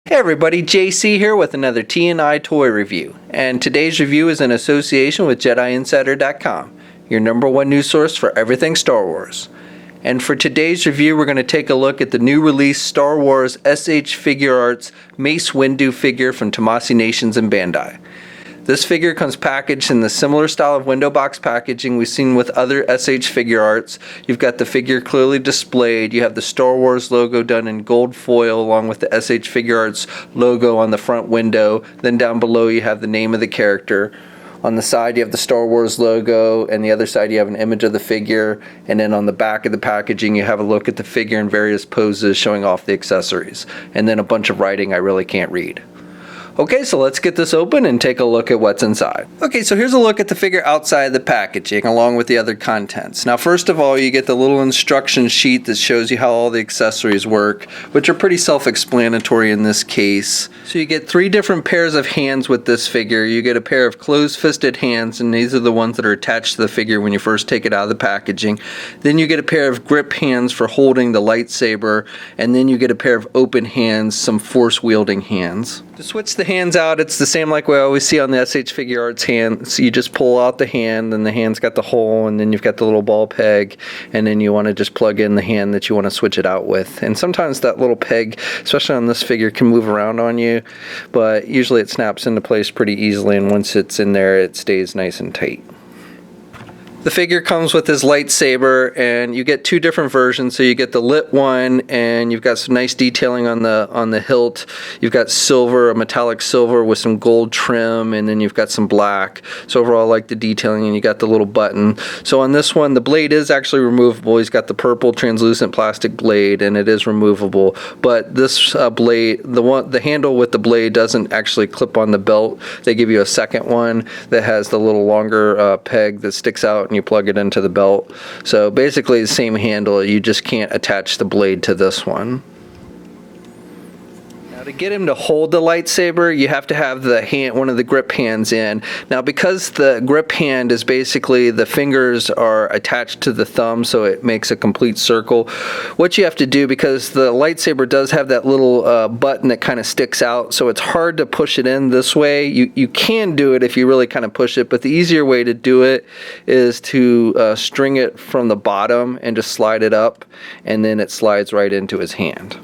Hey everybody, JC here with another T&I toy review. And today's review is in association with JediInsider.com, your #1 news source for everything Star Wars. And for today's review, we're going to take a look at the new release Star Wars SH Figuarts Mace Windu figure from Tamasi Nations and Bandai. This figure comes packaged in the similar style of window box packaging we've seen with other SH Figuarts. You've got the figure clearly displayed. You have the Star Wars logo done in gold foil along with the SH Figuarts logo on the front window. Then down below you have the name of the character. On the side you have the Star Wars logo, and the other side you have an image of the figure, and then on the back of the packaging you have a look at the figure in various poses showing off the accessories. And then a bunch of writing I really can't read. Okay, so let's get this open and take a look at what's inside. Okay, so here's a look at the figure outside the packaging along with the other contents. Now first of all, you get the little instruction sheet that shows you how all the accessories work, which are pretty self-explanatory in this case. So you get 3 different pairs of hands with this figure. You get a pair of closed-fisted hands, and these are the ones that are attached to the figure when you first take it out of the packaging. Then you get a pair of grip hands for holding the lightsaber, and then you get a pair of open hands, some force-wielding hands. To switch the hands out, it's the same like we always see on the SH Figuarts hand. So you just pull out the hand, and the hand's got the hole, and then you've got the little ball peg, and then you want to just plug in the hand that you want to switch it out with. And sometimes that little peg, especially on this figure, can move around on you, but usually it snaps into place pretty easily, and once it's in there, it stays nice and tight. The figure comes with his lightsaber, and you get 2 different versions. So you get the lit one, and you've got some nice detailing on the hilt. You've got silver, a metallic silver with some gold trim, and then you've got some black. So overall I like the detailing, and you got the little button. So on this one, the blade is actually removable. He's got the purple translucent plastic blade, and it is removable. But this blade, the handle with the blade doesn't actually clip on the belt. They give you a second one that has the little longer peg that sticks out, and you plug it into the belt. So basically the same handle, you just can't attach the blade to this one. To get him to hold the lightsaber, you have to have the hand, one of the grip hands in. Now because the grip hand is basically the fingers are attached to the thumb, so it makes a complete circle. What you have to do, because the lightsaber does have that little button that kind of sticks out, so it's hard to push it in this way. You can do it if you really kind of push it, but the easier way to do it is to string it from the bottom and just slide it up, and then it slides right into his hand.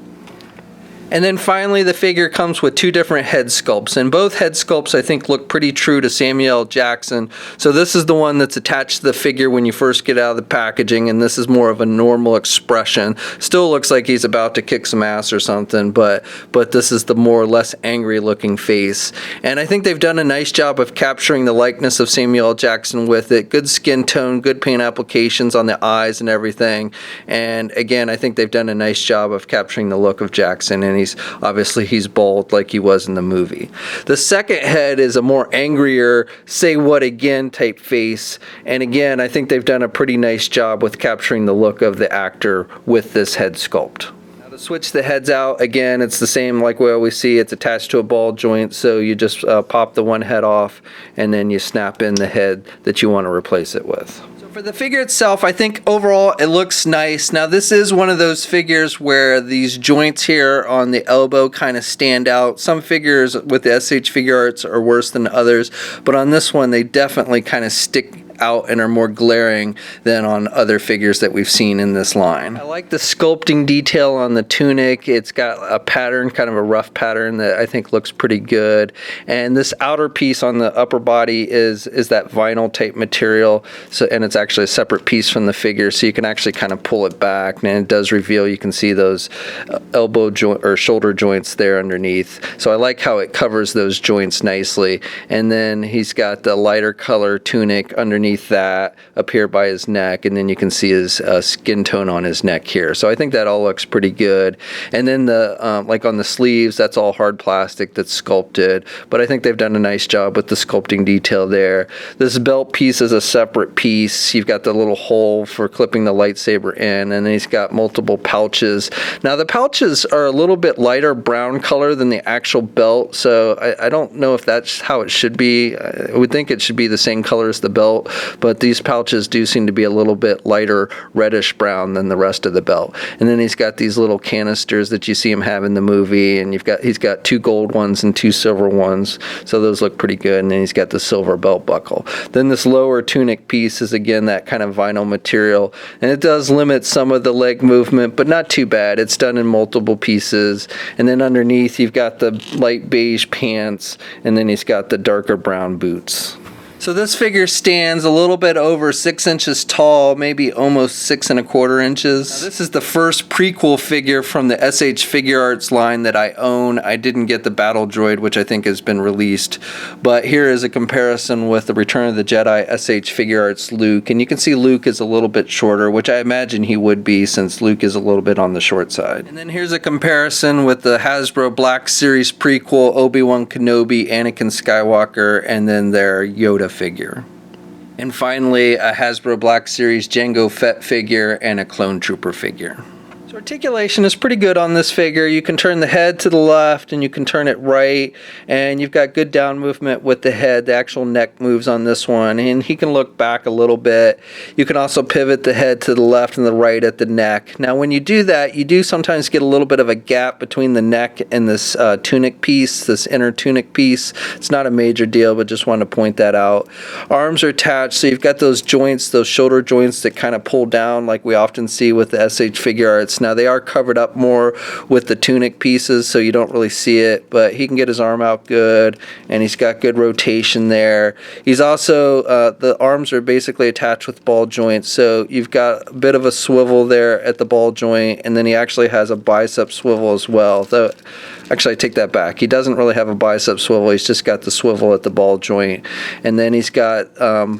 And then finally the figure comes with 2 different head sculpts, and both head sculpts I think look pretty true to Samuel L. Jackson. So this is the one that's attached to the figure when you first get out of the packaging, and this is more of a normal expression. Still looks like he's about to kick some ass or something, but this is the more or less angry looking face. And I think they've done a nice job of capturing the likeness of Samuel L. Jackson with it. Good skin tone, good paint applications on the eyes and everything. And again, I think they've done a nice job of capturing the look of Jackson, and he's bald like he was in the movie. The second head is a more angrier, say what again type face, and again I think they've done a pretty nice job with capturing the look of the actor with this head sculpt. Now to switch the heads out, again it's the same like we always see. It's attached to a ball joint, so you just pop the one head off, and then you snap in the head that you want to replace it with. For the figure itself, I think overall it looks nice. Now this is one of those figures where these joints here on the elbow kind of stand out. Some figures with the SH Figuarts are worse than others, but on this one they definitely kind of stick out and are more glaring than on other figures that we've seen in this line. I like the sculpting detail on the tunic. It's got a pattern, kind of a rough pattern that I think looks pretty good. And this outer piece on the upper body is that vinyl type material. And it's actually a separate piece from the figure, so you can actually kind of pull it back, and it does reveal, you can see those elbow joint or shoulder joints there underneath. So I like how it covers those joints nicely. And then he's got the lighter color tunic underneath that up here by his neck, and then you can see his skin tone on his neck here. So I think that all looks pretty good. And then the like on the sleeves, that's all hard plastic that's sculpted, but I think they've done a nice job with the sculpting detail there. This belt piece is a separate piece. You've got the little hole for clipping the lightsaber in, and then he's got multiple pouches. Now the pouches are a little bit lighter brown color than the actual belt, so I don't know if that's how it should be. I would think it should be the same color as the belt, but these pouches do seem to be a little bit lighter reddish brown than the rest of the belt. And then he's got these little canisters that you see him have in the movie, and he's got 2 gold ones and 2 silver ones, so those look pretty good. And then he's got the silver belt buckle. Then this lower tunic piece is again that kind of vinyl material, and it does limit some of the leg movement, but not too bad. It's done in multiple pieces. And then underneath you've got the light beige pants, and then he's got the darker brown boots. So this figure stands a little bit over 6 inches tall, maybe almost 6 1/4 inches. Now, this is the first prequel figure from the SH Figuarts line that I own. I didn't get the Battle Droid, which I think has been released, but here is a comparison with the Return of the Jedi SH Figuarts Luke, and you can see Luke is a little bit shorter, which I imagine he would be since Luke is a little bit on the short side. And then here's a comparison with the Hasbro Black Series prequel, Obi-Wan Kenobi, Anakin Skywalker, and then their Yoda figure. And finally, a Hasbro Black Series Jango Fett figure and a Clone Trooper figure. So articulation is pretty good on this figure. You can turn the head to the left and you can turn it right, and you've got good down movement with the head. The actual neck moves on this one, and he can look back a little bit. You can also pivot the head to the left and the right at the neck. Now when you do that, you do sometimes get a little bit of a gap between the neck and this tunic piece, this inner tunic piece. It's not a major deal, but just wanted to point that out. Arms are attached, so you've got those joints, those shoulder joints that kind of pull down like we often see with the SH Figuarts. Now they are covered up more with the tunic pieces, so you don't really see it, but he can get his arm out good, and he's got good rotation there. He's also, the arms are basically attached with ball joints, so you've got a bit of a swivel there at the ball joint, and then he actually has a bicep swivel as well. Though, actually I take that back. He doesn't really have a bicep swivel, he's just got the swivel at the ball joint. And then he's got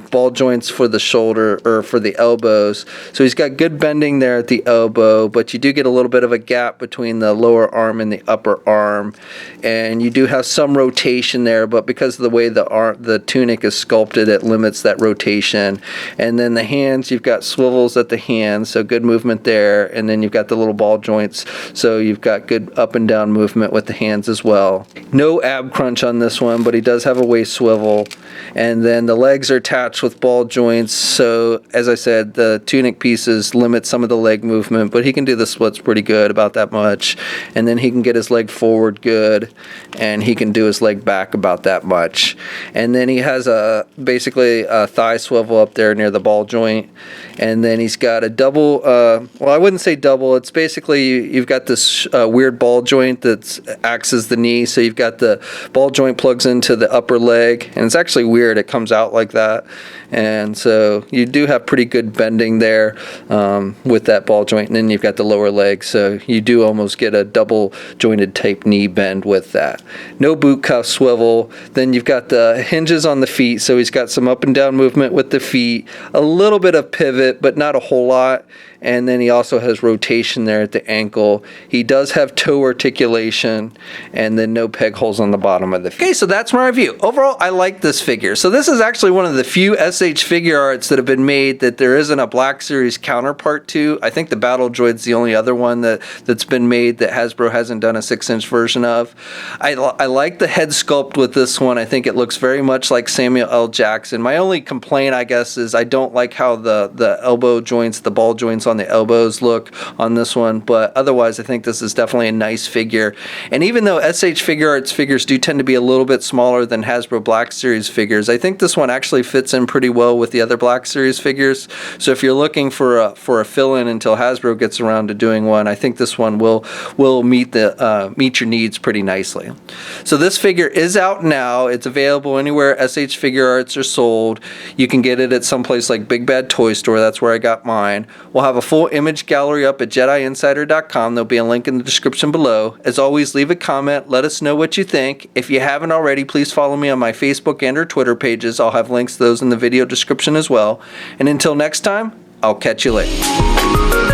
ball joints for the shoulder, or for the elbows. So he's got good bending there at the elbow, but you do get a little bit of a gap between the lower arm and the upper arm. And you do have some rotation there, but because of the way the tunic is sculpted, it limits that rotation. And then the hands, you've got swivels at the hands, so good movement there. And then you've got the little ball joints, so you've got good up and down movement with the hands as well. No ab crunch on this one, but he does have a waist swivel. And then the legs are attached with ball joints, so as I said, the tunic pieces limit some of the leg movement, but he can do the splits pretty good, about that much. And then he can get his leg forward good, and he can do his leg back about that much. And then he has basically a thigh swivel up there near the ball joint. And then he's got a double, well, I wouldn't say double, it's basically you've got this weird ball joint that acts as the knee, so you've got the ball joint plugs into the upper leg, and it's actually weird, it comes out like that. And so you do have pretty good bending there with that ball joint, and then you've got the lower leg, so you do almost get a double jointed type knee bend with that. No boot cuff swivel. Then you've got the hinges on the feet, so he's got some up and down movement with the feet, a little bit of pivot, but not a whole lot. And then he also has rotation there at the ankle. He does have toe articulation, and then no peg holes on the bottom of the feet. Okay, so that's my review. Overall, I like this figure. So this is actually one of the few SH Figuarts that have been made that there isn't a Black Series counterpart to. I think the Battle Droid's the only other one that's been made that Hasbro hasn't done a 6-inch version of. I like the head sculpt with this one. I think it looks very much like Samuel L. Jackson. My only complaint, I guess, is I don't like how the elbow joints, the ball joints on the elbows look on this one, but otherwise I think this is definitely a nice figure. And even though SH Figuarts figures do tend to be a little bit smaller than Hasbro Black Series figures, I think this one actually fits in pretty well with the other Black Series figures. So if you're looking for a fill-in until Hasbro gets around to doing one, I think this one will meet your needs pretty nicely. So this figure is out now. It's available anywhere SH Figuarts are sold. You can get it at someplace like Big Bad Toy Store. That's where I got mine. We'll have a full image gallery up at JediInsider.com. There'll be a link in the description below. As always, leave a comment. Let us know what you think. If you haven't already, please follow me on my Facebook and or Twitter pages. I'll have links to those in the video description as well. And until next time, I'll catch you later.